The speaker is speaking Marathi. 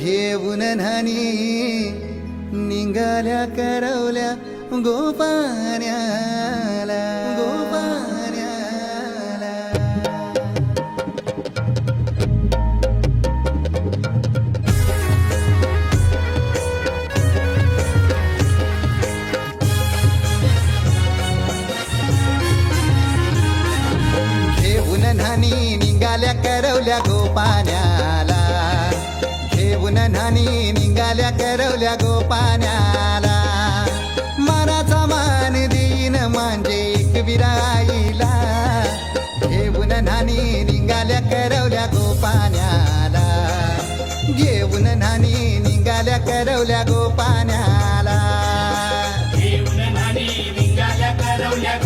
घेऊन न्हाणी निघाल्या करवल्या गोपाण्याला गोपाण्याला घेऊन न्हाणी निघाल्या करवल्या गोपाण्याला घेऊन न्हाणी निघाल्या करवल्या गोपाण्याला मानाचा मान देईन म्हणजे एकविराईला घेऊन न्हाणी निघाल्या करवल्या गोपाण्याला घेऊन न्हाणी निघाल्या करवल्या गोपाण्याला घेऊन न्हाणी निघाल्या करवल्या